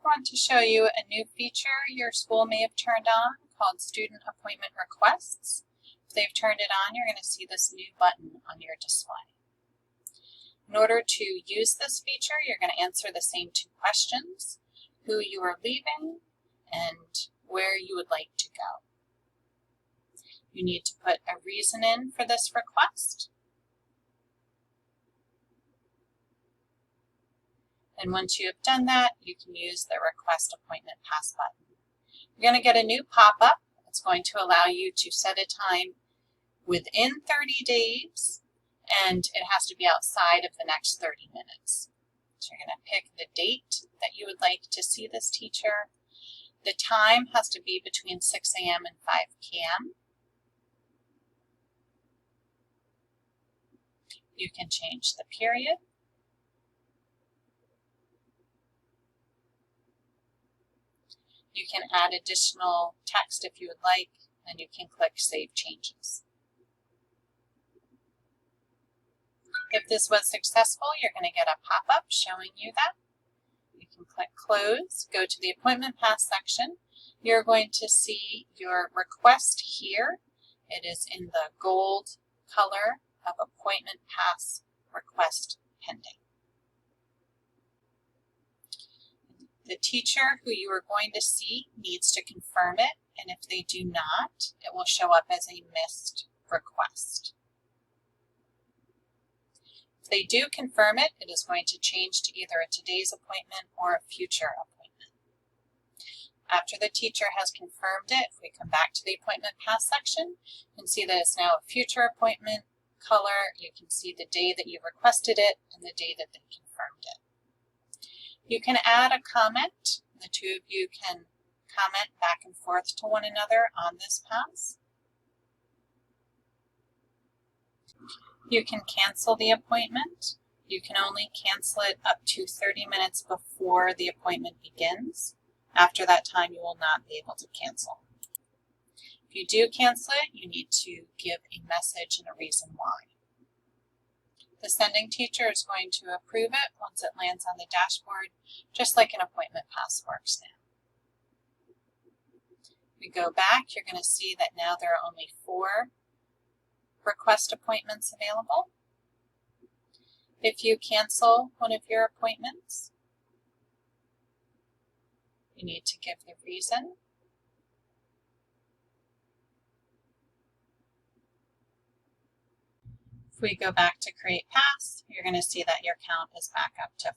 I want to show you a new feature your school may have turned on called Student Appointment Requests. If they've turned it on, you're going to see this new button on your display. In order to use this feature, you're going to answer the same two questions: who you are leaving and where you would like to go. You need to put a reason in for this request. And once you have done that, you can use the Request Appointment Pass button. You're going to get a new pop-up. It's going to allow you to set a time within 30 days, and it has to be outside of the next 30 minutes. So you're going to pick the date that you would like to see this teacher. The time has to be between 6 a.m. and 5 p.m. You can change the period. You can add additional text if you would like, and you can click Save Changes. If this was successful, you're going to get a pop-up showing you that. You can click Close, go to the Appointment Pass section. You're going to see your request here. It is in the gold color of Appointment Pass Request Pending. The teacher who you are going to see needs to confirm it, and if they do not, it will show up as a missed request. If they do confirm it, it is going to change to either a today's appointment or a future appointment. After the teacher has confirmed it, if we come back to the Appointment Pass section, you can see that it's now a future appointment color. You can see the day that you requested it and the day that they confirmed it. You can add a comment. The two of you can comment back and forth to one another on this pass. You can cancel the appointment. You can only cancel it up to 30 minutes before the appointment begins. After that time, you will not be able to cancel. If you do cancel it, you need to give a message and a reason why. The sending teacher is going to approve it once it lands on the dashboard, just like an appointment pass works now. We go back, you're going to see that now there are only 4 request appointments available. If you cancel one of your appointments, you need to give the reason. If we go back to Create Pass, you're going to see that your count is back up to 5.